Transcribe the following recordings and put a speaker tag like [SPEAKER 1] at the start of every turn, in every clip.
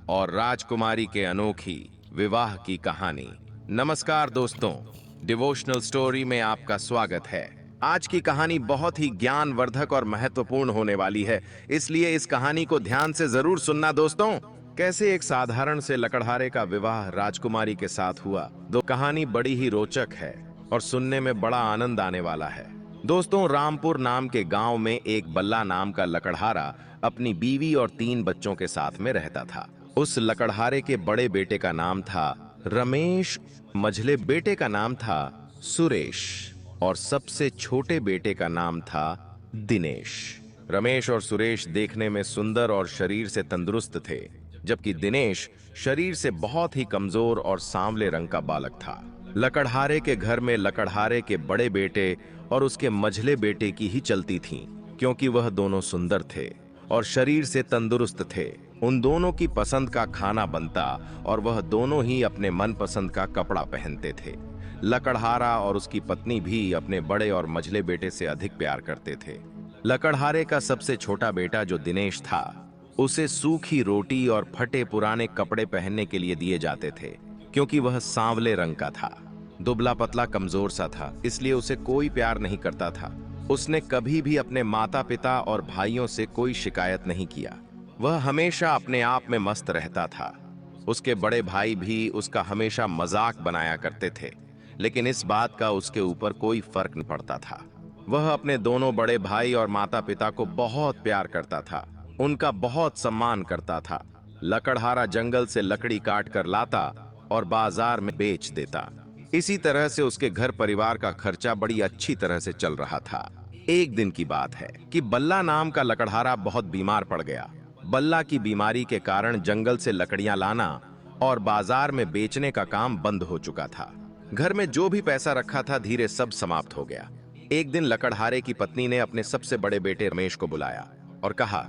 [SPEAKER 1] और राजकुमारी के अनोखी विवाह की कहानी। नमस्कार दोस्तों, डिवोशनल स्टोरी में आपका स्वागत है। आज की कहानी बहुत ही ज्ञानवर्धक और महत्वपूर्ण होने वाली है, इसलिए इस कहानी को ध्यान से जरूर सुनना दोस्तों। कैसे एक साधारण से लकड़हारे का विवाह राजकुमारी के साथ हुआ। दो कहानी बड़ी ही रोचक है और सुनने में बड़ा आनंद आने वाला है। दोस्तों, रामपुर नाम के गांव में एक बल्ला नाम का लकड़हारा अपनी बीवी और 3 बच्चों के साथ में रहता था। उस लकड़हारे के बड़े बेटे का नाम था रमेश, मझले बेटे का नाम था सुरेश और सबसे छोटे बेटे का नाम था दिनेश। रमेश और सुरेश देखने में सुंदर और शरीर से तंदुरुस्त थे, जबकि दिनेश शरीर से बहुत ही कमजोर और सांवले रंग का बालक था। लकड़हारे के घर में लकड़हारे के बड़े बेटे और उसके मझले बेटे की ही चलती थी, क्योंकि वह दोनों सुंदर थे और शरीर से तंदुरुस्त थे। उन दोनों की पसंद का खाना बनता और वह दोनों ही अपने मनपसंद का कपड़ा पहनते थे। लकड़हारा और उसकी पत्नी भी अपने बड़े और मझले बेटे से अधिक प्यार करते थे। लकड़हारे का सबसे छोटा बेटा जो दिनेश था, उसे सूखी रोटी और फटे पुराने कपड़े पहनने के लिए दिए जाते थे, क्योंकि वह सांवले रंग का था। दुबला पतला कमजोर सा था, इसलिए उसे कोई प्यार नहीं करता था। उसने कभी भी अपने माता पिता और भाइयों से कोई शिकायत नहीं किया। वह हमेशा अपने आप में मस्त रहता था। उसके बड़े भाई भी उसका हमेशा मजाक बनाया करते थे, लेकिन इस बात का उसके ऊपर कोई फर्क नहीं पड़ता था। वह अपने दोनों बड़े भाई और माता पिता को बहुत प्यार करता था, उनका बहुत सम्मान करता था। लकड़हारा जंगल से लकड़ी काट कर लाता और बाजार में बेच देता। इसी तरह से उसके घर परिवार का खर्चा बड़ी अच्छी तरह से चल रहा था। एक दिन की बात है कि बल्ला नाम का लकड़हारा बहुत बीमार पड़ गया। बल्ला की बीमारी के कारण जंगल से लकड़ियां लाना और बाजार में बेचने का काम बंद हो चुका था। घर में जो भी पैसा रखा था धीरे सब समाप्त हो गया। एक दिन लकड़हारे की पत्नी ने अपने सबसे बड़े बेटे रमेश को बुलाया और कहा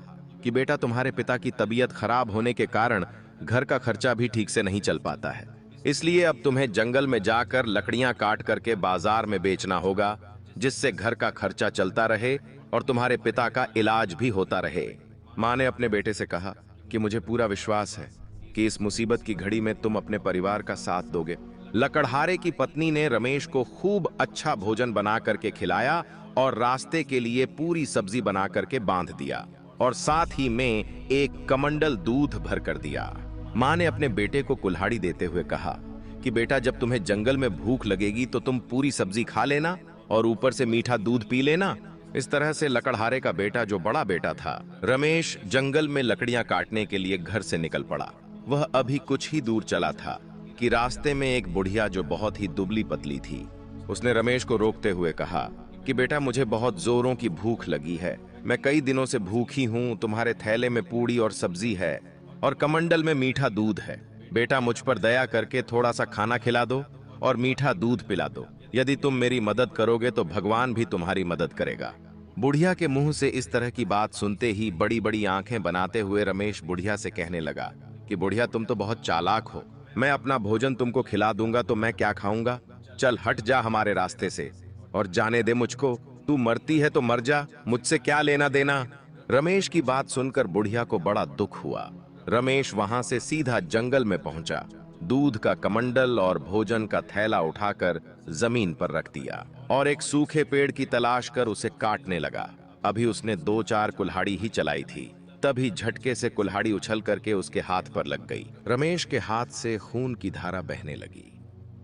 [SPEAKER 1] कि बेटा, तुम्हारे पिता की तबीयत खराब होने के कारण घर का खर्चा भी ठीक से नहीं चल पाता है, इसलिए अब तुम्हें जंगल में जाकर लकड़ियां काट करके बाजार में बेचना होगा, जिससे घर का खर्चा चलता रहे और तुम्हारे पिता का इलाज भी होता रहे। माँ ने अपने बेटे से कहा कि मुझे पूरा विश्वास है कि इस मुसीबत की घड़ी में तुम अपने परिवार का साथ दोगे। लकड़हारे की पत्नी ने रमेश को खूब अच्छा भोजन बना करके खिलाया और रास्ते के लिए पूरी सब्जी बना करके बांध दिया और साथ ही में एक कमंडल दूध भर कर दिया। माँ ने अपने बेटे को कुल्हाड़ी देते हुए कहा कि बेटा, जब तुम्हें जंगल में भूख लगेगी तो तुम पूरी सब्जी खा लेना और ऊपर से मीठा दूध पी लेना। इस तरह से लकड़हारे का बेटा, जो बड़ा बेटा था रमेश, जंगल में लकड़ियां काटने के लिए घर से निकल पड़ा। वह अभी कुछ ही दूर चला था कि रास्ते में एक बुढ़िया जो बहुत ही दुबली पतली थी, उसने रमेश को रोकते हुए कहा कि बेटा, मुझे बहुत जोरों की भूख लगी है। मैं कई दिनों से भूखी हूँ। तुम्हारे थैले में पूड़ी और सब्जी है और कमंडल में मीठा दूध है। बेटा, मुझ पर दया करके थोड़ा सा खाना खिला दो और मीठा दूध पिला दो। यदि तुम मेरी मदद करोगे तो भगवान भी तुम्हारी मदद करेगा। बुढ़िया के मुंह से इस तरह की बात सुनते ही बड़ी बड़ी आंखें बनाते हुए रमेश बुढ़िया से कहने लगा कि बुढ़िया, तुम तो बहुत चालाक हो। मैं अपना भोजन तुमको खिला दूंगा तो मैं क्या खाऊंगा? चल हट जा हमारे रास्ते से और जाने दे मुझको। तू मरती है तो मर जा, मुझसे क्या लेना देना। रमेश की बात सुनकर बुढ़िया को बड़ा दुख हुआ। रमेश वहां से सीधा जंगल में पहुंचा, दूध का कमंडल और भोजन का थैला उठाकर जमीन पर रख दिया और एक सूखे पेड़ की तलाश कर उसे काटने लगा। अभी उसने 2-4 कुल्हाड़ी ही चलाई थी, तभी झटके से कुल्हाड़ी उछल करके उसके हाथ पर लग गई। रमेश के हाथ से खून की धारा बहने लगी।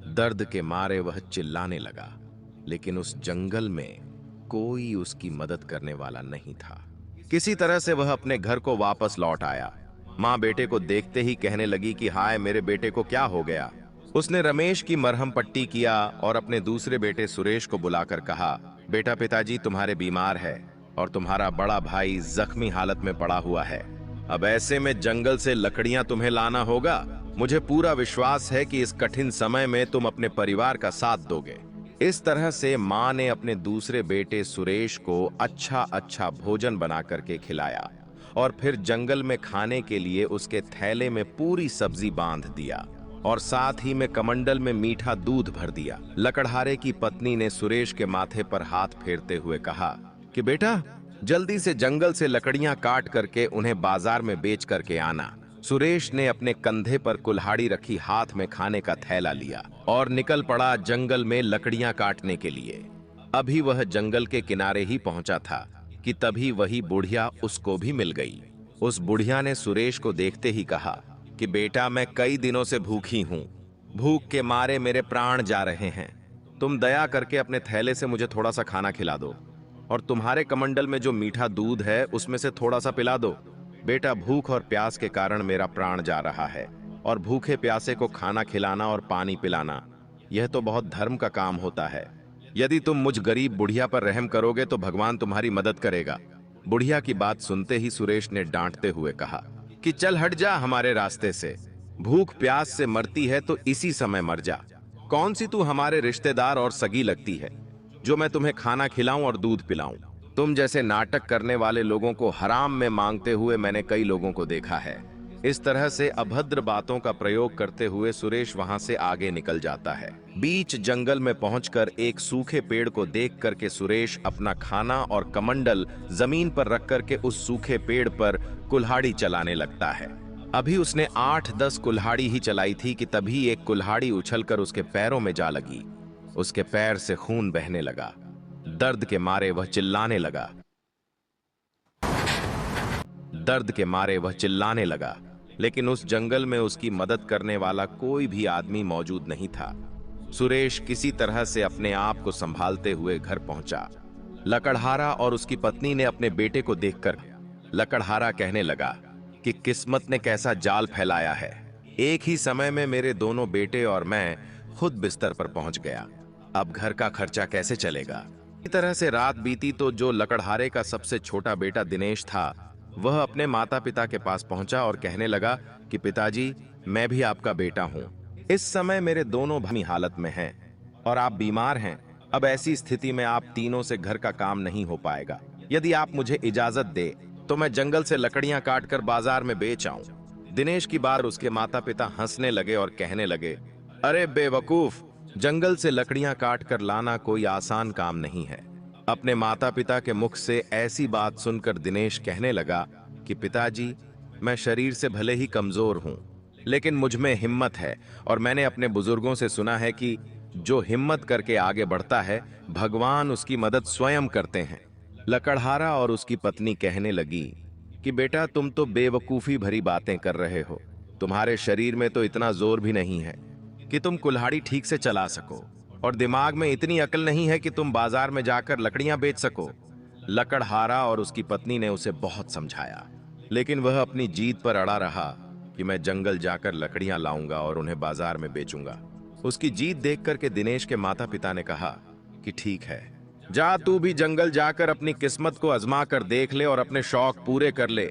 [SPEAKER 1] दर्द के मारे वह चिल्लाने लगा, लेकिन उस जंगल में कोई उसकी मदद करने वाला नहीं था। किसी तरह से वह अपने घर को वापस लौट आया। माँ बेटे को देखते ही कहने लगी कि हाय, मेरे बेटे को क्या हो गया। उसने रमेश की मरहम पट्टी किया और अपने दूसरे बेटे सुरेश को बुलाकर कहा, बेटा, पिताजी तुम्हारे बीमार है और तुम्हारा बड़ा भाई जख्मी हालत में पड़ा हुआ है। अब ऐसे में जंगल से लकड़ियां तुम्हें लाना होगा। मुझे पूरा विश्वास है कि इस कठिन समय में तुम अपने परिवार का साथ दोगे। इस तरह से माँ ने अपने दूसरे बेटे सुरेश को अच्छा अच्छा भोजन बना करके खिलाया और फिर जंगल में खाने के लिए उसके थैले में पूरी सब्जी बांध दिया और साथ ही में कमंडल में मीठा दूध भर दिया। लकड़हारे की पत्नी ने सुरेश के माथे पर हाथ फेरते हुए कहा कि बेटा, जल्दी से जंगल से लकड़ियां काट करके उन्हें बाजार में बेच करके आना। सुरेश ने अपने कंधे पर कुल्हाड़ी रखी हाथ में खाने का थैला लिया और निकल पड़ा जंगल में लकड़ियां काटने के लिए। अभी वह जंगल के किनारे ही पहुंचा था कि तभी वही बुढ़िया उसको भी मिल गई। उस बुढ़िया ने सुरेश को देखते ही कहा कि बेटा, मैं कई दिनों से भूखी हूं, भूख के मारे मेरे प्राण जा रहे हैं। तुम दया करके अपने थैले से मुझे थोड़ा सा खाना खिला दो और तुम्हारे कमंडल में जो मीठा दूध है उसमें से थोड़ा सा पिला दो। बेटा, भूख और प्यास के कारण मेरा प्राण जा रहा है और भूखे प्यासे को खाना खिलाना और पानी पिलाना, यह तो बहुत धर्म का काम होता है। यदि तुम मुझ गरीब बुढ़िया पर रहम करोगे तो भगवान तुम्हारी मदद करेगा। बुढ़िया की बात सुनते ही सुरेश ने डांटते हुए कहा कि चल हट जा हमारे रास्ते से। भूख प्यास से मरती है तो इसी समय मर जा। कौन सी तू हमारे रिश्तेदार और सगी लगती है जो मैं तुम्हें खाना खिलाऊं और दूध पिलाऊं? तुम जैसे नाटक करने वाले लोगों को हराम में मांगते हुए मैंने कई लोगों को देखा है। इस तरह से अभद्र बातों का प्रयोग करते हुए सुरेश वहां से आगे निकल जाता है। बीच जंगल में पहुंचकर एक सूखे पेड़ को देख करके सुरेश अपना खाना और कमंडल जमीन पर रख करके उस सूखे पेड़ पर कुल्हाड़ी चलाने लगता है। अभी उसने 8-10 कुल्हाड़ी ही चलाई थी कि तभी एक कुल्हाड़ी उछलकर उसके पैरों में जा लगी। उसके पैर से खून बहने लगा। दर्द के मारे वह चिल्लाने लगा। लेकिन उस जंगल में उसकी मदद करने वाला कोई भी आदमी मौजूद नहीं था। सुरेश किसी तरह से अपने आप को संभालते हुए घर पहुंचा। लकड़हारा और उसकी पत्नी ने अपने बेटे को देखकर लकड़हारा कहने लगा कि किस्मत ने कैसा जाल फैलाया है। एक ही समय में मेरे दोनों बेटे और मैं खुद बिस्तर पर पहुंच गया। अब घर का खर्चा कैसे चलेगा? इसी तरह से रात बीती तो जो लकड़हारे का सबसे छोटा बेटा दिनेश था, वह अपने माता पिता के पास पहुंचा और कहने लगा कि पिताजी, मैं भी आपका बेटा हूं। इस समय मेरे दोनों भाई हालत में हैं और आप बीमार हैं। अब ऐसी स्थिति में आप तीनों से घर का काम नहीं हो पाएगा। यदि आप मुझे इजाजत दे तो मैं जंगल से लकड़ियां काटकर बाजार में बेच आऊं। दिनेश की बात उसके माता पिता हंसने लगे और कहने लगे, अरे बेवकूफ, जंगल से लकड़ियां काट कर लाना कोई आसान काम नहीं है। अपने माता पिता के मुख से ऐसी बात सुनकर दिनेश कहने लगा कि पिताजी, मैं शरीर से भले ही कमजोर हूं, लेकिन मुझ में हिम्मत है और मैंने अपने बुजुर्गों से सुना है कि जो हिम्मत करके आगे बढ़ता है, भगवान उसकी मदद स्वयं करते हैं। लकड़हारा और उसकी पत्नी कहने लगी कि बेटा, तुम तो बेवकूफी भरी बातें कर रहे हो। तुम्हारे शरीर में तो इतना जोर भी नहीं है कि तुम कुल्हाड़ी ठीक से चला सको और दिमाग में इतनी अकल नहीं है कि तुम बाजार में जाकर लकड़ियां बेच सको। लकड़हारा और उसकी पत्नी ने उसे बहुत समझाया, लेकिन वह अपनी जीत पर अड़ा रहा कि मैं जंगल जाकर लकड़ियां लाऊंगा और उन्हें बाजार में बेचूंगा। उसकी जीत देख करके दिनेश के माता पिता ने कहा कि ठीक है, जा तू भी जंगल जाकर अपनी किस्मत को आजमा कर देख ले और अपने शौक पूरे कर ले।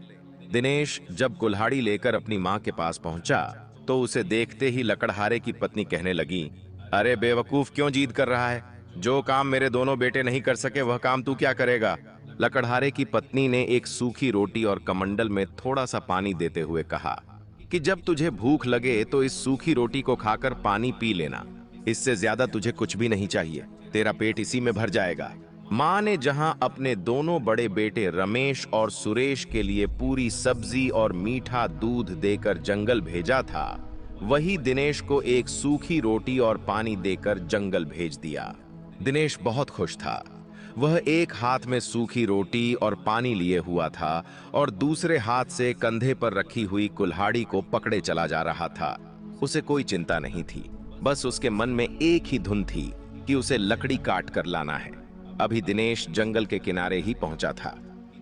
[SPEAKER 1] दिनेश जब कुल्हाड़ी लेकर अपनी मां के पास पहुंचा तो उसे देखते ही लकड़हारे की पत्नी कहने लगी, अरे बेवकूफ, क्यों जिद कर रहा है? जो काम मेरे दोनों बेटे नहीं कर सके वह काम तू क्या करेगा? लकड़हारे की पत्नी ने एक सूखी रोटी और कमंडल में थोड़ा सा पानी देते हुए कहा कि जब तुझे भूख लगे तो इस सूखी रोटी को खाकर पानी पी लेना। इससे ज्यादा तुझे कुछ भी नहीं चाहिए, तेरा पेट इसी में भर जाएगा। मां ने जहां अपने दोनों बड़े बेटे रमेश और सुरेश के लिए पूरी सब्जी और मीठा दूध देकर जंगल भेजा था, वही दिनेश को एक सूखी रोटी और पानी देकर जंगल भेज दिया। दिनेश बहुत खुश था। वह एक हाथ में सूखी रोटी और पानी लिए हुआ था और दूसरे हाथ से कंधे पर रखी हुई कुल्हाड़ी को पकड़े चला जा रहा था। उसे कोई चिंता नहीं थी, बस उसके मन में एक ही धुन थी कि उसे लकड़ी काट कर लाना है। अभी दिनेश जंगल के किनारे ही पहुंचा था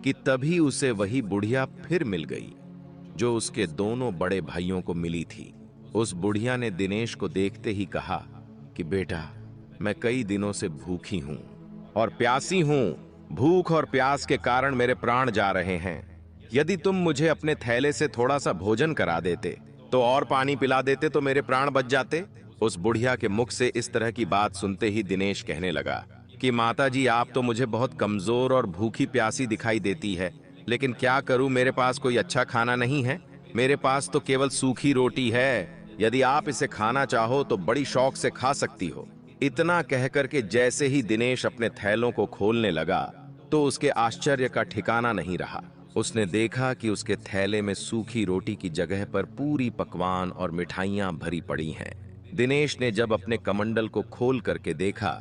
[SPEAKER 1] कि तभी उसे वही बुढ़िया फिर मिल गई जो उसके दोनों बड़े भाइयों को मिली थी। उस बुढ़िया ने दिनेश को देखते ही कहा कि बेटा, मैं कई दिनों से भूखी हूं और प्यासी हूं। भूख और प्यास के कारण मेरे प्राण जा रहे हैं। यदि तुम मुझे अपने थैले से थोड़ा सा भोजन करा देते तो और पानी पिला देते तो मेरे प्राण बच जाते। उस बुढ़िया के मुख से इस तरह की बात सुनते ही दिनेश कहने लगा कि माताजी, आप तो मुझे बहुत कमजोर और भूखी प्यासी दिखाई देती है, लेकिन क्या करूं, मेरे पास कोई अच्छा खाना नहीं है। मेरे पास तो केवल सूखी रोटी है। यदि आप इसे खाना चाहो तो बड़ी शौक से खा सकती हो। इतना कहकर के जैसे ही दिनेश अपने थैलों को खोलने लगा तो उसके आश्चर्य का ठिकाना नहीं रहा। उसने देखा कि उसके थैले में सूखी रोटी की जगह पर पूरी पकवान और मिठाइयां भरी पड़ी हैं। दिनेश ने जब अपने कमंडल को खोल करके देखा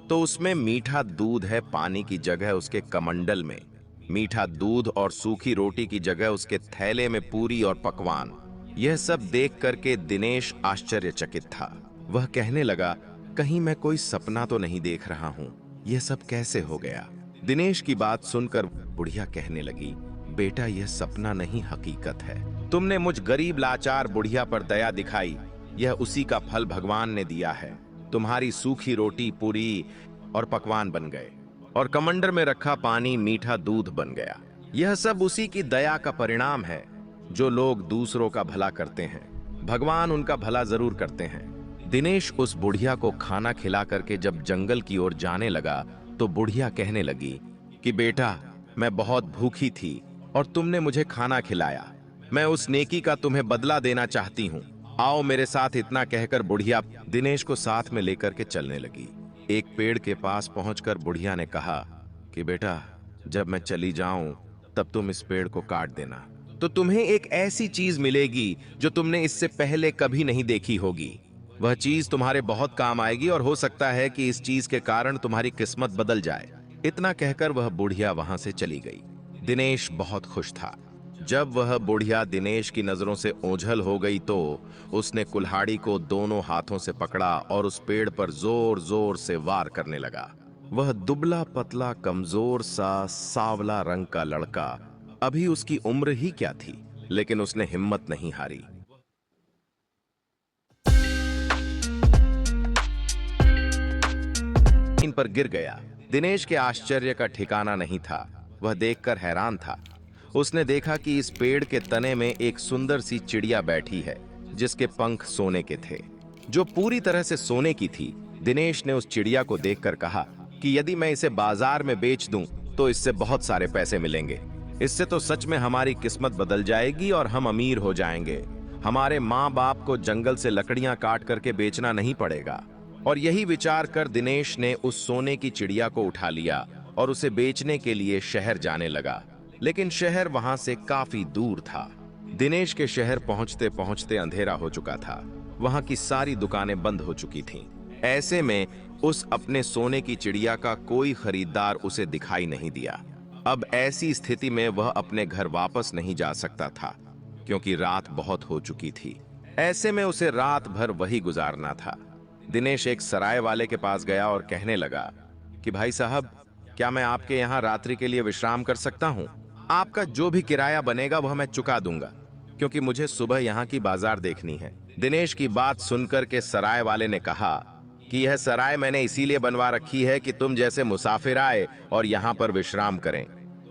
[SPEAKER 1] तो उसमें मीठा दूध है, पानी की जगह उसके कमंडल में। मीठा दूध और सूखी रोटी की जगह उसके थैले में पूरी और पकवान। यह सब देख करके दिनेश आश्चर्यचकित था। वह कहने लगा, कहीं मैं कोई सपना तो नहीं देख रहा हूं, यह सब कैसे हो गया। दिनेश की बात सुनकर बुढ़िया कहने लगी, बेटा यह सपना नहीं हकीकत है। तुमने मुझ गरीब लाचार बुढ़िया पर दया दिखाई, यह उसी का फल भगवान ने दिया है। तुम्हारी सूखी रोटी पूरी और पकवान बन गए और कमंडर में रखा पानी मीठा दूध बन गया। यह सब उसी की दया का परिणाम है। जो लोग दूसरों का भला करते हैं, भगवान उनका भला जरूर करते हैं। दिनेश उस बुढ़िया को खाना खिला करके जब जंगल की ओर जाने लगा तो बुढ़िया कहने लगी कि बेटा मैं बहुत भूखी थी और तुमने मुझे खाना खिलाया। मैं उस नेकी का तुम्हें बदला देना चाहती हूँ, आओ मेरे साथ। इतना कहकर बुढ़िया दिनेश को साथ में लेकर के चलने लगी। एक पेड़ के पास पहुंचकर बुढ़िया ने कहा कि बेटा जब मैं चली जाऊं तब तुम इस पेड़ को काट देना, तो तुम्हें एक ऐसी चीज मिलेगी जो तुमने इससे पहले कभी नहीं देखी होगी। वह चीज तुम्हारे बहुत काम आएगी और हो सकता है कि इस चीज के कारण तुम्हारी किस्मत बदल जाए। इतना कहकर वह बुढ़िया वहां से चली गई। दिनेश बहुत खुश था। जब वह बुढ़िया दिनेश की नजरों से ओझल हो गई तो उसने कुल्हाड़ी को दोनों हाथों से पकड़ा और उस पेड़ पर जोर जोर से वार करने लगा। वह दुबला पतला कमजोर सा सांवला रंग का लड़का, अभी उसकी उम्र ही क्या थी, लेकिन उसने हिम्मत नहीं हारी। इन पर गिर गया। दिनेश के आश्चर्य का ठिकाना नहीं था। वह देखकर हैरान था। उसने देखा कि इस पेड़ के तने में एक सुंदर सी चिड़िया बैठी है जिसके पंख सोने के थे, जो पूरी तरह से सोने की थी। दिनेश ने उस चिड़िया को देखकर कहा कि यदि मैं इसे बाजार में बेच दूं तो इससे बहुत सारे पैसे मिलेंगे। इससे तो सच में हमारी किस्मत बदल जाएगी और हम अमीर हो जाएंगे। हमारे माँ बाप को जंगल से लकड़ियां काट करके बेचना नहीं पड़ेगा। और यही विचार कर दिनेश ने उस सोने की चिड़िया को उठा लिया और उसे बेचने के लिए शहर जाने लगा। लेकिन शहर वहां से काफी दूर था। दिनेश के शहर पहुंचते पहुंचते अंधेरा हो चुका था। वहां की सारी दुकानें बंद हो चुकी थीं। ऐसे में उस अपने सोने की चिड़िया का कोई खरीदार उसे दिखाई नहीं दिया। अब ऐसी स्थिति में वह अपने घर वापस नहीं जा सकता था, क्योंकि रात बहुत हो चुकी थी। ऐसे में उसे रात भर वही गुजारना था। दिनेश एक सराय वाले के पास गया और कहने लगा कि भाई साहब, क्या मैं आपके यहाँ रात्रि के लिए विश्राम कर सकता हूँ? आपका जो भी किराया बनेगा वह मैं चुका दूंगा, क्योंकि मुझे सुबह यहाँ की बाजार देखनी है। दिनेश की बात सुनकर के सराय वाले ने कहा कि यह सराय मैंने इसीलिए बनवा रखी है कि तुम जैसे मुसाफिर आए और यहाँ पर विश्राम करें।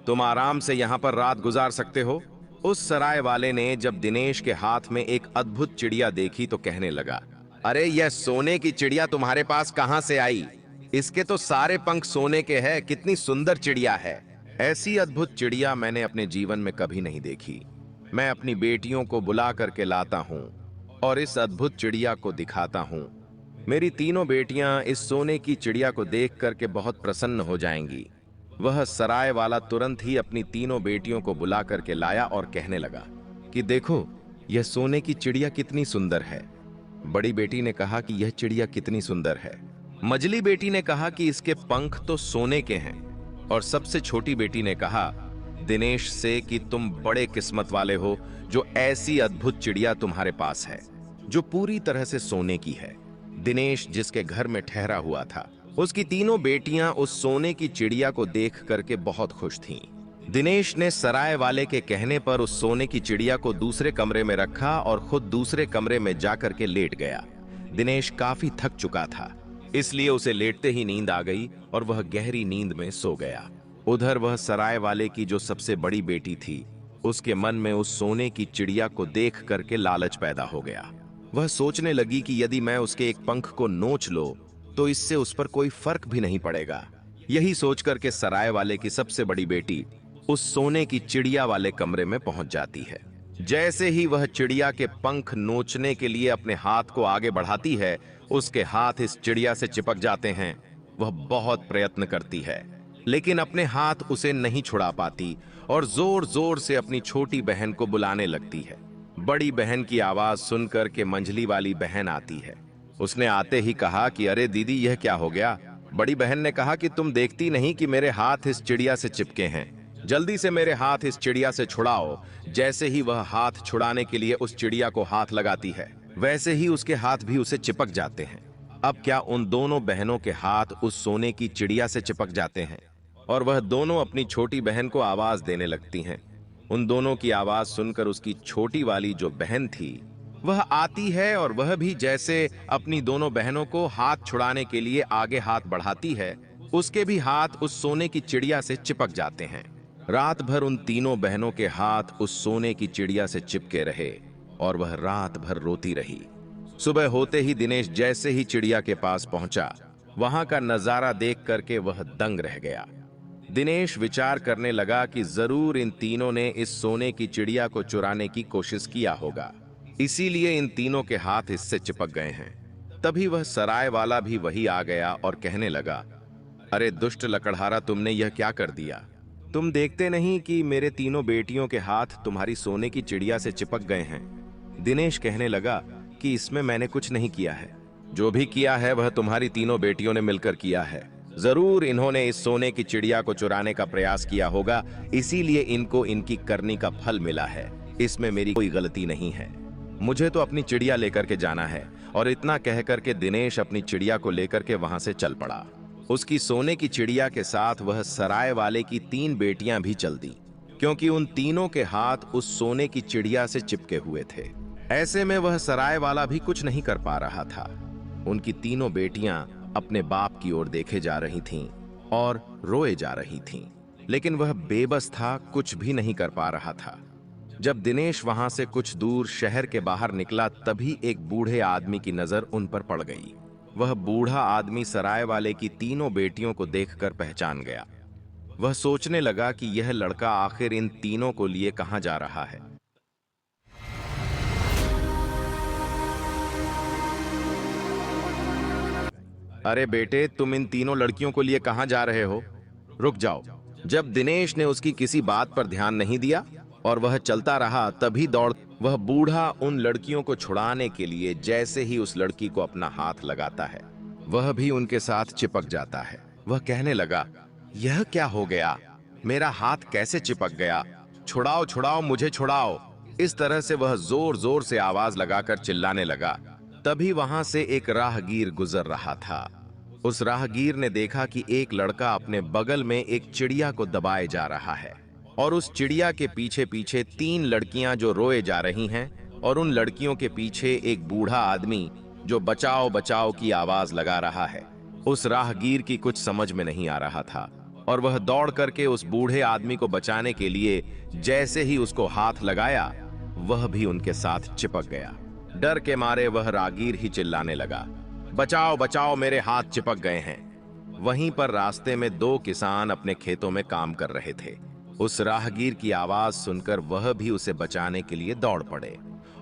[SPEAKER 1] तुम आराम से यहाँ पर रात गुजार सकते हो। उस सराय वाले ने जब दिनेश के हाथ में एक अद्भुत चिड़िया देखी तो कहने लगा, अरे यह सोने की चिड़िया तुम्हारे पास कहां से आई? इसके तो सारे पंख सोने के हैं। कितनी सुंदर चिड़िया है। ऐसी अद्भुत चिड़िया मैंने अपने जीवन में कभी नहीं देखी। मैं अपनी बेटियों को बुला करके लाता हूँ और इस अद्भुत चिड़िया को दिखाता हूँ। मेरी तीनों बेटियां इस सोने की चिड़िया को देख करके बहुत प्रसन्न हो जाएंगी। वह सराय वाला तुरंत ही अपनी तीनों बेटियों को बुला करके लाया और कहने लगा कि देखो, यह सोने की चिड़िया कितनी सुंदर है। बड़ी बेटी ने कहा कि यह चिड़िया कितनी सुंदर है। मझली बेटी ने कहा कि इसके पंख तो सोने के हैं। और सबसे छोटी बेटी ने कहा दिनेश से कि तुम बड़े किस्मत वाले हो, जो ऐसी अद्भुत चिड़िया तुम्हारे पास है जो पूरी तरह से सोने की है। दिनेश जिसके घर में ठहरा हुआ था, उसकी तीनों बेटियां उस सोने की चिड़िया को देख करके बहुत खुश थीं। दिनेश ने सराय वाले के कहने पर उस सोने की चिड़िया को दूसरे कमरे में रखा और खुद दूसरे कमरे में जाकर के लेट गया। दिनेश काफी थक चुका था, इसलिए उसे लेटते ही नींद आ गई और वह गहरी नींद में सो गया। उधर वह सराय वाले की जो सबसे बड़ी बेटी थी, उसके मन में उस सोने की चिड़िया को देख करके लालच पैदा हो गया। वह सोचने लगी कि यदि मैं उसके एक पंख को नोच लो तो इससे उस पर कोई फर्क भी नहीं पड़ेगा। यही सोचकर के सराय वाले की सबसे बड़ी बेटी उस सोने की चिड़िया वाले कमरे में पहुंच जाती है। जैसे ही वह चिड़िया के पंख नोचने के लिए अपने हाथ को आगे बढ़ाती है, उसके हाथ इस चिड़िया से चिपक जाते हैं। वह बहुत प्रयत्न करती है, लेकिन अपने हाथ उसे नहीं छुड़ा पाती और जोर जोर से अपनी छोटी बहन को बुलाने लगती है। बड़ी बहन की आवाज सुनकर के मंझली वाली बहन आती है। उसने आते ही कहा कि अरे दीदी, यह क्या हो गया। बड़ी बहन ने कहा कि तुम देखती नहीं कि मेरे हाथ इस चिड़िया से चिपके हैं, जल्दी से मेरे हाथ इस चिड़िया से छुड़ाओ। जैसे ही वह हाथ छुड़ाने के लिए उस चिड़िया को हाथ लगाती है, वैसे ही उसके हाथ भी उसे चिपक जाते हैं। अब क्या उन दोनों बहनों के हाथ उस सोने की चिड़िया से चिपक जाते हैं और वह दोनों अपनी छोटी बहन को आवाज देने लगती हैं। उन दोनों की आवाज सुनकर उसकी छोटी वाली जो बहन थी वह आती है और वह भी जैसे अपनी दोनों बहनों को हाथ छुड़ाने के लिए आगे हाथ बढ़ाती है, उसके भी हाथ उस सोने की चिड़िया से चिपक जाते हैं। रात भर उन तीनों बहनों के हाथ उस सोने की चिड़िया से चिपके रहे और वह रात भर रोती रही। सुबह होते ही दिनेश जैसे ही चिड़िया के पास पहुंचा, वहां का नजारा देख करके वह दंग रह गया। दिनेश विचार करने लगा कि जरूर इन तीनों ने इस सोने की चिड़िया को चुराने की कोशिश किया होगा, इसीलिए इन तीनों के हाथ इससे चिपक गए हैं। तभी वह सराय वाला भी वही आ गया और कहने लगा, अरे दुष्ट लकड़हारा, तुमने यह क्या कर दिया। तुम देखते नहीं कि मेरे तीनों बेटियों के हाथ तुम्हारी सोने की चिड़िया से चिपक गए हैं। दिनेश कहने लगा कि इसमें मैंने कुछ नहीं किया है, जो भी किया है वह तुम्हारी तीनों बेटियों ने मिलकर किया है। जरूर इन्होंने इस सोने की चिड़िया को चुराने का प्रयास किया होगा, इसीलिए इनको इनकी करनी का फल मिला है। इसमें मेरी कोई गलती नहीं है, मुझे तो अपनी चिड़िया लेकर के जाना है। और इतना कहकर के दिनेश अपनी चिड़िया को लेकर के वहां से चल पड़ा। उसकी सोने की चिड़िया के साथ वह सराय वाले की 3 बेटियां भी चल दी, क्योंकि उन तीनों के हाथ उस सोने की चिड़िया से चिपके हुए थे। ऐसे में वह सराय वाला भी कुछ नहीं कर पा रहा था। उनकी तीनों बेटियां अपने बाप की ओर देखे जा रही थीं और रोए जा रही थीं, लेकिन वह बेबस था, कुछ भी नहीं कर पा रहा था। जब दिनेश वहां से कुछ दूर शहर के बाहर निकला, तभी एक बूढ़े आदमी की नजर उन पर पड़ गई। वह बूढ़ा आदमी सराय वाले की तीनों बेटियों को देखकर पहचान गया। वह सोचने लगा कि यह लड़का आखिर इन तीनों को लिए कहां जा रहा है। अरे बेटे, तुम इन तीनों लड़कियों को लिए कहां जा रहे हो? रुक जाओ। जब दिनेश ने उसकी किसी बात पर ध्यान नहीं दिया और वह चलता रहा, तभी वह बूढ़ा उन लड़कियों को छुड़ाने के लिए जैसे ही उस लड़की को अपना हाथ लगाता है, वह भी उनके साथ चिपक जाता है। वह कहने लगा, यह क्या हो गया, मेरा हाथ कैसे चिपक गया? छुड़ाओ छुड़ाओ, मुझे छुड़ाओ। इस तरह से वह जोर जोर से आवाज लगाकर चिल्लाने लगा। तभी वहां से एक राहगीर गुजर रहा था। उस राहगीर ने देखा कि एक लड़का अपने बगल में एक चिड़िया को दबाए जा रहा है और उस चिड़िया के पीछे पीछे 3 लड़कियां जो रोए जा रही हैं और उन लड़कियों के पीछे एक बूढ़ा आदमी जो बचाओ बचाओ की आवाज लगा रहा है। उस राहगीर की कुछ समझ में नहीं आ रहा था और वह दौड़ करके उस बूढ़े आदमी को बचाने के लिए जैसे ही उसको हाथ लगाया, वह भी उनके साथ चिपक गया। डर के मारे वह राहगीर ही चिल्लाने लगा, बचाओ बचाओ, मेरे हाथ चिपक गए हैं। वहीं पर रास्ते में 2 किसान अपने खेतों में काम कर रहे थे। उस राहगीर की आवाज सुनकर वह भी उसे बचाने के लिए दौड़ पड़े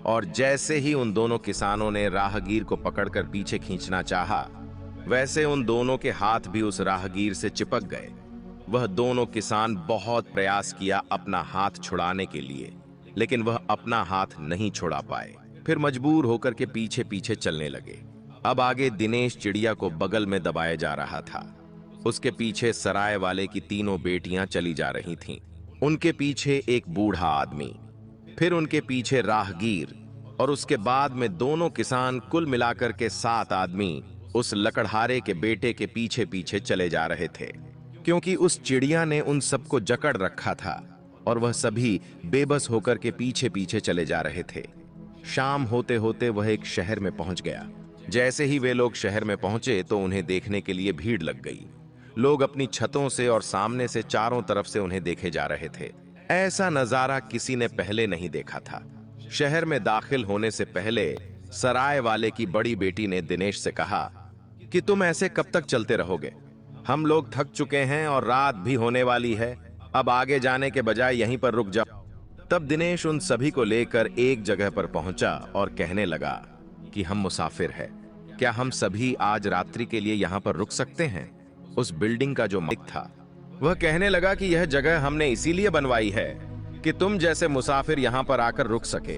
[SPEAKER 1] और जैसे ही उन दोनों किसानों ने राहगीर को पकड़कर पीछे खींचना चाहा, वैसे उन दोनों के हाथ भी उस राहगीर से चिपक गए। वह दोनों किसान बहुत प्रयास किया अपना हाथ छुड़ाने के लिए, लेकिन वह अपना हाथ नहीं छुड़ा पाए। फिर मजबूर होकर के पीछे पीछे चलने लगे। अब आगे दिनेश चिड़िया को बगल में दबाए जा रहा था। उसके पीछे सराय वाले की तीनों बेटियां चली जा रही थीं। उनके पीछे एक बूढ़ा आदमी, फिर उनके पीछे राहगीर और उसके बाद में दोनों किसान, कुल मिलाकर के 7 आदमी उस लकड़हारे के बेटे के पीछे पीछे चले जा रहे थे, क्योंकि उस चिड़िया ने उन सबको जकड़ रखा था और वह सभी बेबस होकर के पीछे पीछे चले जा रहे थे। शाम होते होते वह एक शहर में पहुंच गया। जैसे ही वे लोग शहर में पहुंचे तो उन्हें देखने के लिए भीड़ लग गई। लोग अपनी छतों से और सामने से चारों तरफ से उन्हें देखे जा रहे थे। ऐसा नजारा किसी ने पहले नहीं देखा था। शहर में दाखिल होने से पहले सराय वाले की बड़ी बेटी ने दिनेश से कहा कि तुम ऐसे कब तक चलते रहोगे? हम लोग थक चुके हैं और रात भी होने वाली है। अब आगे जाने के बजाय यहीं पर रुक जाओ। तब दिनेश उन सभी को लेकर एक जगह पर पहुंचा और कहने लगा कि हम मुसाफिर हैं, क्या हम सभी आज रात्रि के लिए यहाँ पर रुक सकते हैं? उस बिल्डिंग का जो मालिक था वह कहने लगा कि यह जगह हमने इसीलिए बनवाई है कि तुम जैसे मुसाफिर यहाँ पर आकर रुक सके।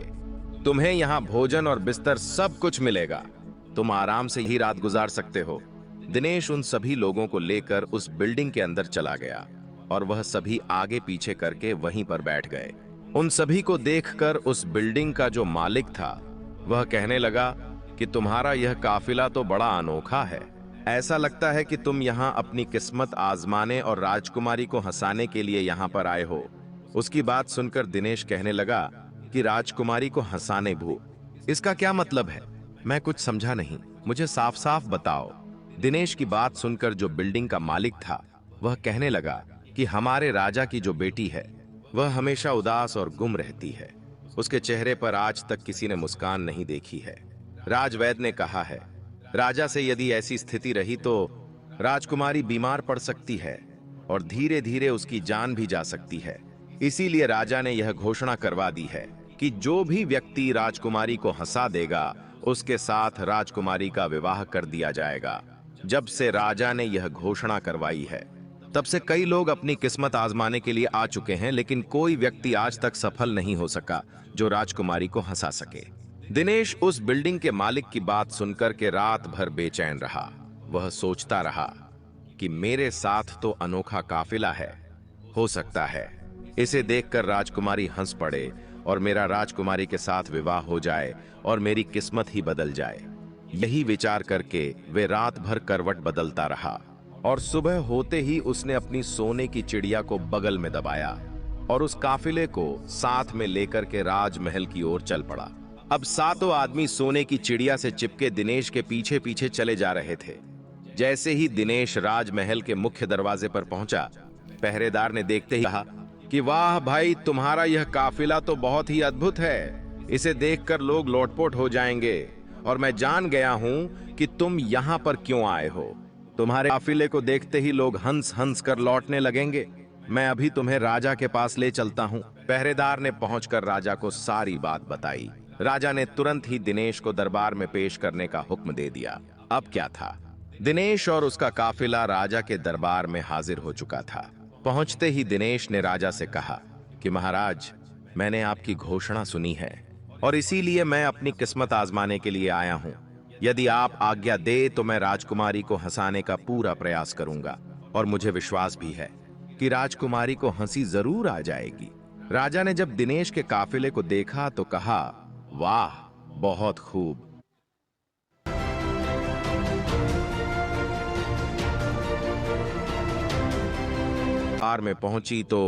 [SPEAKER 1] तुम्हें यहाँ भोजन और बिस्तर सब कुछ मिलेगा। तुम आराम से ही रात गुजार सकते हो। दिनेश उन सभी लोगों को लेकर उस बिल्डिंग के अंदर चला गया और वह सभी आगे पीछे करके वहीं पर बैठ गए। उन सभी को देखकर उस बिल्डिंग का जो मालिक था वह कहने लगा कि तुम्हारा यह काफिला तो बड़ा अनोखा है। ऐसा लगता है कि तुम यहाँ अपनी किस्मत आजमाने और राजकुमारी को हंसाने के लिए यहाँ पर आए हो। उसकी बात सुनकर दिनेश कहने लगा कि राजकुमारी को हंसाने भू, इसका क्या मतलब है? मैं कुछ समझा नहीं, मुझे साफ साफ बताओ। दिनेश की बात सुनकर जो बिल्डिंग का मालिक था वह कहने लगा कि हमारे राजा की जो बेटी है वह हमेशा उदास और गुम रहती है। उसके चेहरे पर आज तक किसी ने मुस्कान नहीं देखी है। राजवैद्य ने कहा है, राजा से यदि ऐसी स्थिति रही तो राजकुमारी बीमार पड़ सकती है और धीरे धीरे उसकी जान भी जा सकती है। इसीलिए राजा ने यह घोषणा करवा दी है कि जो भी व्यक्ति राजकुमारी को हंसा देगा उसके साथ राजकुमारी का विवाह कर दिया जाएगा। जब से राजा ने यह घोषणा करवाई है तब से कई लोग अपनी किस्मत आजमाने के लिए आ चुके हैं, लेकिन कोई व्यक्ति आज तक सफल नहीं हो सका जो राजकुमारी को हंसा सके। दिनेश उस बिल्डिंग के मालिक की बात सुनकर के रात भर बेचैन रहा। वह सोचता रहा कि मेरे साथ तो अनोखा काफिला है, हो सकता है इसे देखकर राजकुमारी हंस पड़े और मेरा राजकुमारी के साथ विवाह हो जाए और मेरी किस्मत ही बदल जाए। यही विचार करके वे रात भर करवट बदलता रहा और सुबह होते ही उसने अपनी सोने की चिड़िया को बगल में दबाया और उस काफिले को साथ में लेकर के राजमहल की ओर चल पड़ा। अब सातों आदमी सोने की चिड़िया से चिपके दिनेश के पीछे पीछे चले जा रहे थे। जैसे ही दिनेश राजमहल के मुख्य दरवाजे पर पहुंचा, पहरेदार ने देखते ही कहा कि वाह भाई, तुम्हारा यह काफिला तो बहुत ही अद्भुत है। इसे देखकर लोग लोटपोट हो जाएंगे और मैं जान गया हूं कि तुम यहां पर क्यों आए हो। तुम्हारे काफिले को देखते ही लोग हंस हंस कर लौटने लगेंगे। मैं अभी तुम्हें राजा के पास ले चलता हूं। पहरेदार ने पहुंचकर राजा को सारी बात बताई। राजा ने तुरंत ही दिनेश को दरबार में पेश करने का हुक्म दे दिया। अब क्या था, दिनेश और उसका काफिला राजा के दरबार में हाजिर हो चुका था। पहुंचते ही दिनेश ने राजा से कहा कि महाराज, मैंने आपकी घोषणा सुनी है और इसीलिए मैं अपनी किस्मत आजमाने के लिए आया हूं। यदि आप आज्ञा दे तो मैं राजकुमारी को हंसाने का पूरा प्रयास करूंगा और मुझे विश्वास भी है कि राजकुमारी को हंसी जरूर आ जाएगी। राजा ने जब दिनेश के काफिले को देखा तो कहा, वाह, बहुत खूब। कार में पहुंची तो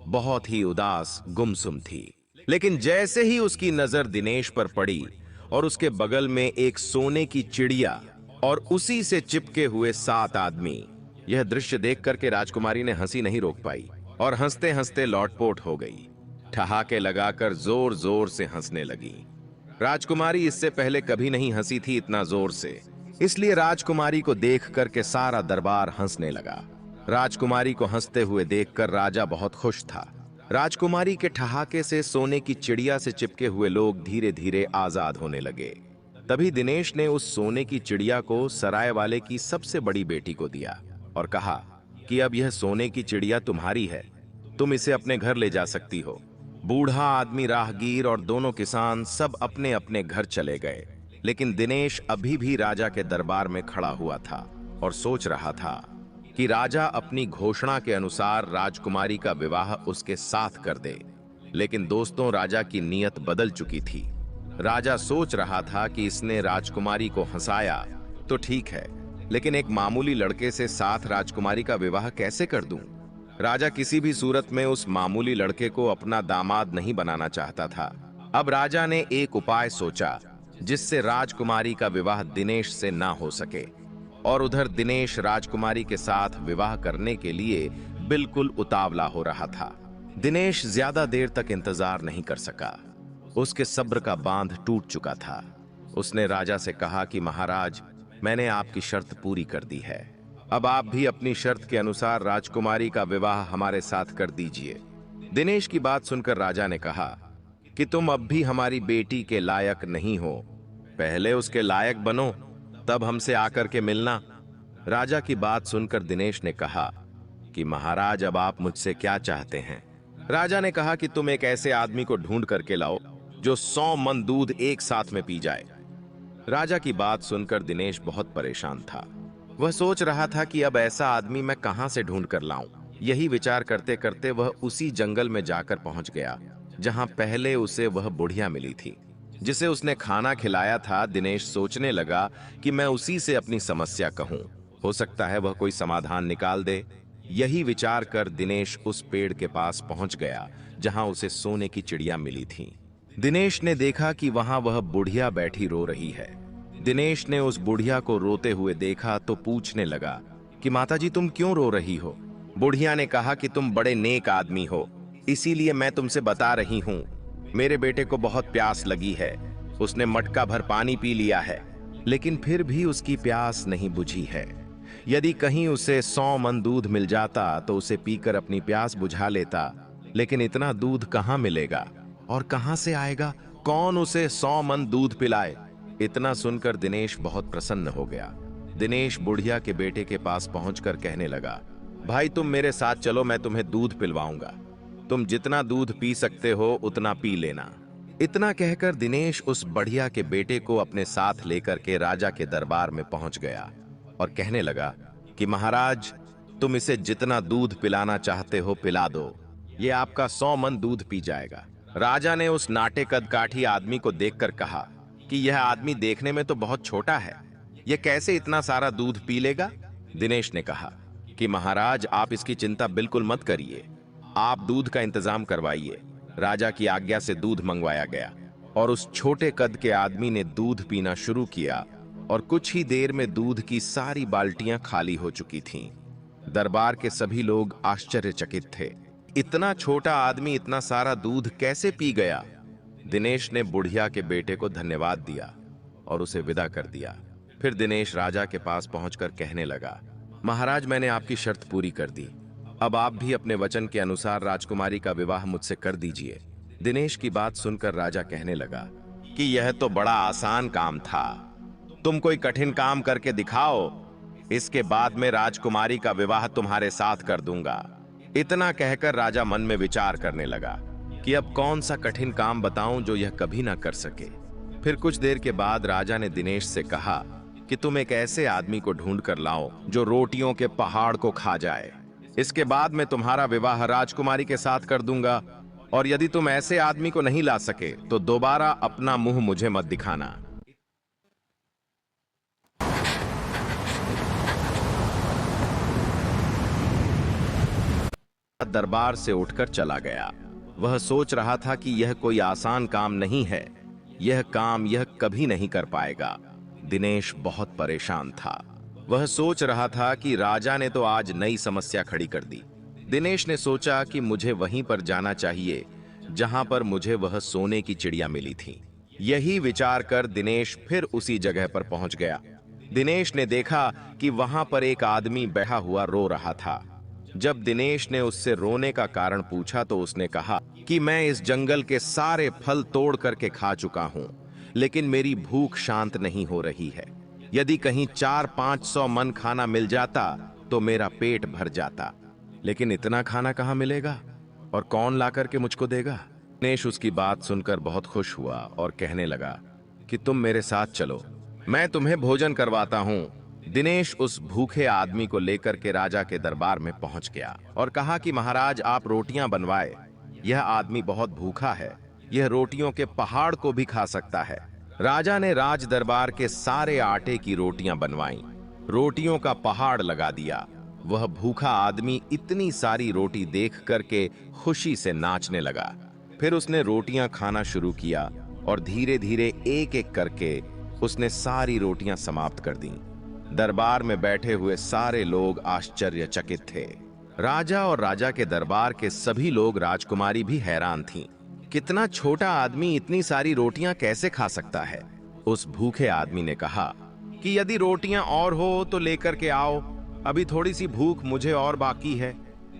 [SPEAKER 1] बहुत ही उदास गुमसुम थी, लेकिन जैसे ही उसकी नजर दिनेश पर पड़ी और उसके बगल में एक सोने की चिड़िया और उसी से चिपके हुए 7 आदमी, यह दृश्य देख करके राजकुमारी ने हंसी नहीं रोक पाई और हंसते हंसते लौटपोट हो गई। ठहाके लगाकर जोर जोर से हंसने लगी। राजकुमारी इससे पहले कभी नहीं हंसी थी इतना जोर से, इसलिए राजकुमारी को देख करके सारा दरबार हंसने लगा। राजकुमारी को हंसते हुए देखकर राजा बहुत खुश था। राजकुमारी के ठहाके से सोने की चिड़िया से चिपके हुए लोग धीरे धीरे आजाद होने लगे। तभी दिनेश ने उस सोने की चिड़िया को सराय वाले की सबसे बड़ी बेटी को दिया और कहा कि अब यह सोने की चिड़िया तुम्हारी है, तुम इसे अपने घर ले जा सकती हो। बूढ़ा आदमी, राहगीर और दोनों किसान सब अपने अपने घर चले गए, लेकिन दिनेश अभी भी राजा के दरबार में खड़ा हुआ था और सोच रहा था कि राजा अपनी घोषणा के अनुसार राजकुमारी का विवाह उसके साथ कर दे। लेकिन दोस्तों, राजा की नीयत बदल चुकी थी। राजा सोच रहा था कि इसने राजकुमारी को हंसाया तो ठीक है, लेकिन एक मामूली लड़के से साथ राजकुमारी का विवाह कैसे कर दूं? राजा किसी भी सूरत में उस मामूली लड़के को अपना दामाद नहीं बनाना चाहता था। अब राजा ने एक उपाय सोचा जिससे राजकुमारी का विवाह दिनेश से ना हो सके, और उधर दिनेश राजकुमारी के साथ विवाह करने के लिए बिल्कुल उतावला हो रहा था। दिनेश ज्यादा देर तक इंतजार नहीं कर सका। उसके सब्र का बांध टूट चुका था। उसने राजा से कहा कि महाराज, मैंने आपकी शर्त पूरी कर दी है, अब आप भी अपनी शर्त के अनुसार राजकुमारी का विवाह हमारे साथ कर दीजिए। दिनेश की बात सुनकर राजा ने कहा कि तुम अब भी हमारी बेटी के लायक नहीं हो, पहले उसके लायक बनो तब हमसे आकर के मिलना। राजा की बात सुनकर दिनेश ने कहा कि महाराज अब आप मुझसे क्या चाहते हैं। राजा ने कहा कि तुम एक ऐसे आदमी को ढूंढ करके लाओ जो 100 मन दूध एक साथ में पी जाए। राजा की बात सुनकर दिनेश बहुत परेशान था। वह सोच रहा था कि अब ऐसा आदमी मैं कहां से ढूंढ कर लाऊं। यही विचार करते करते वह उसी जंगल में जाकर पहुंच गया जहां पहले उसे वह बुढ़िया मिली थी जिसे उसने खाना खिलाया था। दिनेश सोचने लगा कि मैं उसी से अपनी समस्या कहूं, हो सकता है वह कोई समाधान निकाल दे। यही विचार कर दिनेश उस पेड़ के पास पहुंच गया जहां उसे सोने की चिड़िया मिली थी। दिनेश ने देखा कि वहां वह बुढ़िया बैठी रो रही है। दिनेश ने उस बुढ़िया को रोते हुए देखा तो पूछने लगा कि माताजी तुम क्यों रो रही हो। बुढ़िया ने कहा कि तुम बड़े नेक आदमी हो, इसीलिए मैं तुमसे बता रही हूँ। मेरे बेटे को बहुत प्यास लगी है, उसने मटका भर पानी पी लिया है, लेकिन फिर भी उसकी प्यास नहीं बुझी है। यदि कहीं उसे 100 मन दूध मिल जाता तो उसे पीकर अपनी प्यास बुझा लेता, लेकिन इतना दूध कहाँ मिलेगा और कहां से आएगा? कौन उसे 100 मन दूध पिलाए? इतना सुनकर दिनेश बहुत प्रसन्न हो गया। दिनेश बुढ़िया के बेटे के पास पहुंचकर कहने लगा, भाई तुम मेरे साथ चलो, मैं तुम्हें दूध पिलवाऊंगा। तुम जितना दूध पी सकते हो उतना पी लेना। इतना कहकर दिनेश उस बढ़िया के बेटे को अपने साथ लेकर के राजा के दरबार में पहुंच गया और कहने लगा कि महाराज तुम इसे जितना दूध पिलाना चाहते हो पिला दो, ये आपका 100 मन दूध पी जाएगा। राजा ने उस नाटे कदकाठी आदमी को देखकर कहा कि यह आदमी देखने में तो बहुत छोटा है, यह कैसे इतना सारा दूध पी लेगा। दिनेश ने कहा कि महाराज आप इसकी चिंता बिल्कुल मत करिए, आप दूध का इंतजाम करवाइए। राजा की आज्ञा से दूध मंगवाया गया और उस छोटे कद के आदमी ने दूध पीना शुरू किया और कुछ ही देर में दूध की सारी बाल्टियां खाली हो चुकी थीं। दरबार के सभी लोग आश्चर्यचकित थे, इतना छोटा आदमी इतना सारा दूध कैसे पी गया। दिनेश ने बुढ़िया के बेटे को धन्यवाद दिया और उसे विदा कर दिया। फिर दिनेश राजा के पास पहुंचकर कहने लगा, महाराज मैंने आपकी शर्त पूरी कर दी, अब आप भी अपने वचन के अनुसार राजकुमारी का विवाह मुझसे कर दीजिए। दिनेश की बात सुनकर राजा कहने लगा कि यह तो बड़ा आसान काम था, तुम कोई कठिन काम करके दिखाओ, इसके बाद मैं राजकुमारी का विवाह तुम्हारे साथ कर दूंगा। इतना कहकर राजा मन में विचार करने लगा कि अब कौन सा कठिन काम बताऊं जो यह कभी ना कर सके। फिर कुछ देर के बाद राजा ने दिनेश से कहा कि तुम एक ऐसे आदमी को ढूंढ कर लाओ जो रोटियों के पहाड़ को खा जाए, इसके बाद मैं तुम्हारा विवाह राजकुमारी के साथ कर दूंगा, और यदि तुम ऐसे आदमी को नहीं ला सके तो दोबारा अपना मुंह मुझे मत दिखाना। दरबार से उठकर चला गया। वह सोच रहा था कि यह कोई आसान काम नहीं है, यह काम यह कभी नहीं कर पाएगा। दिनेश बहुत परेशान था। वह सोच रहा था कि राजा ने तो आज नई समस्या खड़ी कर दी। दिनेश ने सोचा कि मुझे वहीं पर जाना चाहिए जहां पर मुझे वह सोने की चिड़िया मिली थी। यही विचार कर दिनेश फिर उसी जगह पर पहुंच गया। दिनेश ने देखा कि वहां पर एक आदमी बैठा हुआ रो रहा था। जब दिनेश ने उससे रोने का कारण पूछा तो उसने कहा कि मैं इस जंगल के सारे फल तोड़ करके खा चुका हूं, लेकिन मेरी भूख शांत नहीं हो रही है। यदि कहीं 400-500 मन खाना मिल जाता तो मेरा पेट भर जाता, लेकिन इतना खाना कहां मिलेगा और कौन ला करके मुझको देगा। दिनेश उसकी बात सुनकर बहुत खुश हुआ और कहने लगा कि तुम मेरे साथ चलो, मैं तुम्हें भोजन करवाता हूं। दिनेश उस भूखे आदमी को लेकर के राजा के दरबार में पहुंच गया और कहा कि महाराज आप रोटियां बनवाए, यह आदमी बहुत भूखा है, यह रोटियों के पहाड़ को भी खा सकता है। राजा ने राज दरबार के सारे आटे की रोटियां बनवाई, रोटियों का पहाड़ लगा दिया। वह भूखा आदमी इतनी सारी रोटी देख करके खुशी से नाचने लगा। फिर उसने रोटियां खाना शुरू किया और धीरे धीरे एक एक करके उसने सारी रोटियां समाप्त कर दी। दरबार में बैठे हुए सारे लोग आश्चर्यचकित थे। राजा और राजा के दरबार के सभी लोग, राजकुमारी भी हैरान थीं। कितना छोटा आदमी इतनी सारी रोटियां कैसे खा सकता है। उस भूखे आदमी ने कहा कि यदि रोटियां और हो तो लेकर के आओ, अभी थोड़ी सी भूख मुझे और बाकी है।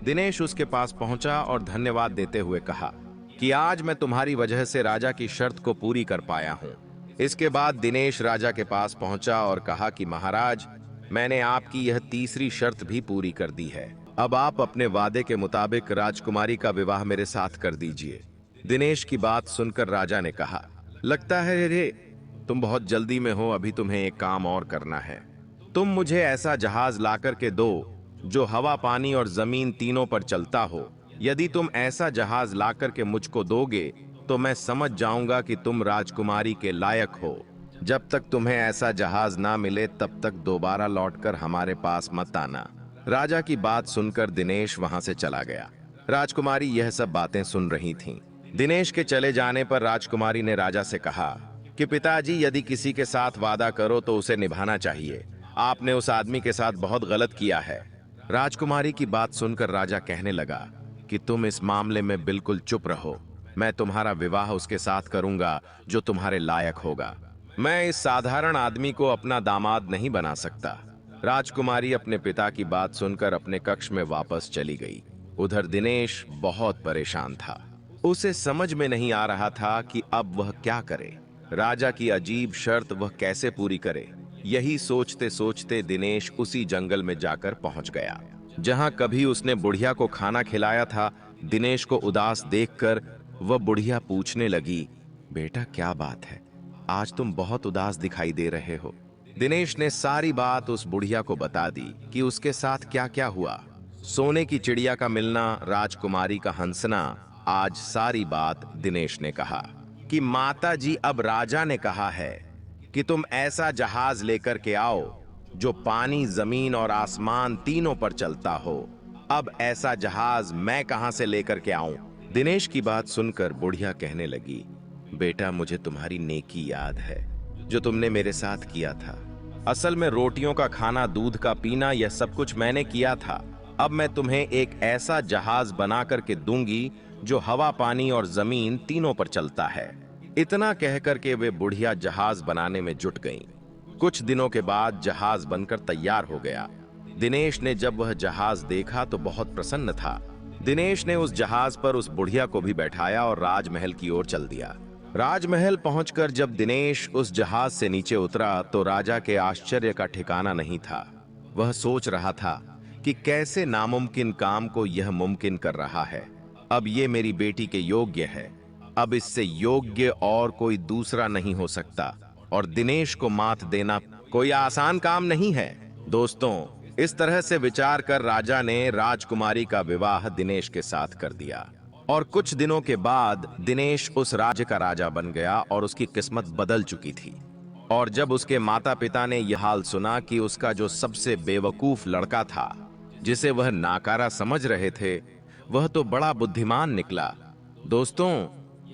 [SPEAKER 1] दिनेश उसके पास पहुंचा और धन्यवाद देते हुए कहा कि आज मैं तुम्हारी वजह से राजा की शर्त को पूरी कर पाया हूं। इसके बाद दिनेश राजा के पास पहुंचा और कहा कि महाराज मैंने आपकी यह तीसरी शर्त भी पूरी कर दी है। अब आप अपने वादे के मुताबिक राजकुमारी का विवाह मेरे साथ कर दीजिए। दिनेश की बात सुनकर राजा ने कहा, लगता है रे तुम बहुत जल्दी में हो, अभी तुम्हें एक काम और करना है। तुम मुझे ऐसा जहाज लाकर के दो जो हवा, पानी और जमीन तीनों पर चलता हो। यदि तुम ऐसा जहाज लाकर के मुझको दोगे तो मैं समझ जाऊंगा कि तुम राजकुमारी के लायक हो। जब तक तुम्हें ऐसा जहाज ना मिले तब तक दोबारा लौटकर हमारे पास मत आना। राजा की बात सुनकर दिनेश वहां से चला गया। राजकुमारी यह सब बातें सुन रही थीं। दिनेश के चले जाने पर राजकुमारी ने राजा से कहा कि पिताजी, यदि किसी के साथ वादा करो तो उसे निभाना चाहिए। आपने उस आदमी के साथ बहुत गलत किया है। राजकुमारी की बात सुनकर राजा कहने लगा कि तुम इस मामले में बिल्कुल चुप रहो। मैं तुम्हारा विवाह उसके साथ करूंगा जो तुम्हारे लायक होगा। मैं इस साधारण आदमी को अपना दामाद नहीं बना सकता। राजकुमारी अपने पिता की बात सुनकर अपने कक्ष में वापस चली गई। उधर दिनेश बहुत परेशान था। उसे समझ में नहीं आ रहा था कि अब वह क्या करे। राजा की अजीब शर्त वह कैसे पूरी करे। यही सोचते सोचते दिनेश उसी जंगल में जाकर पहुंच गया जहां कभी उसने बुढ़िया को खाना खिलाया था। दिनेश को उदास देखकर वह बुढ़िया पूछने लगी, बेटा क्या बात है, आज तुम बहुत उदास दिखाई दे रहे हो। दिनेश ने सारी बात उस बुढ़िया को बता दी कि उसके साथ क्या क्या हुआ। सोने की चिड़िया का मिलना, राजकुमारी का हंसना। आज सारी बात दिनेश ने कहा कि माता जी, अब राजा ने कहा है कि तुम ऐसा जहाज लेकर के आओ जो पानी, जमीन और आसमान तीनों पर चलता हो। अब ऐसा जहाज मैं कहां से लेकर के आऊं? दिनेश की बात सुनकर बुढ़िया कहने लगी, बेटा मुझे तुम्हारी नेकी याद है जो तुमने मेरे साथ किया था। असल में रोटियों का खाना, दूध का पीना, यह सब कुछ मैंने किया था। अब मैं तुम्हें एक ऐसा जहाज बना करके दूंगी जो हवा, पानी और जमीन तीनों पर चलता है। इतना कहकर के वे बुढ़िया जहाज बनाने में जुट गईं। कुछ दिनों के बाद जहाज बनकर तैयार हो गया। दिनेश ने जब वह जहाज देखा तो बहुत प्रसन्न था। दिनेश ने उस जहाज पर उस बुढ़िया को भी बैठाया और राजमहल की ओर चल दिया। राजमहल पहुंचकर जब दिनेश उस जहाज से नीचे उतरा तो राजा के आश्चर्य का ठिकाना नहीं था। वह सोच रहा था कि कैसे नामुमकिन काम को यह मुमकिन कर रहा है। अब ये मेरी बेटी के योग्य है। अब इससे योग्य और कोई दूसरा नहीं हो सकता और दिनेश को मात देना कोई आसान काम नहीं है। दोस्तों, इस तरह से विचार कर राजा ने राजकुमारी का विवाह दिनेश के साथ कर दिया और कुछ दिनों के बाद दिनेश उस राज्य का राजा बन गया और उसकी किस्मत बदल चुकी थी। और जब उसके माता पिता ने यह हाल सुना कि उसका जो सबसे बेवकूफ लड़का था, जिसे वह नाकारा समझ रहे थे, वह तो बड़ा बुद्धिमान निकला। दोस्तों,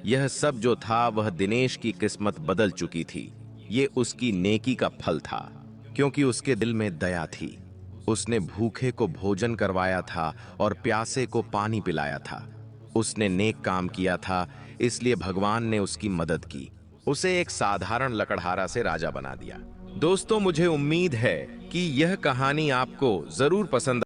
[SPEAKER 1] यह सब जो था वह दिनेश की किस्मत बदल चुकी थी। ये उसकी नेकी का फल था, क्योंकि उसके दिल में दया थी। उसने भूखे को भोजन करवाया था और प्यासे को पानी पिलाया था। उसने नेक काम किया था, इसलिए भगवान ने उसकी मदद की। उसे एक साधारण लकड़हारा से राजा बना दिया। दोस्तों, मुझे उम्मीद है कि यह कहानी आपको जरूर पसंद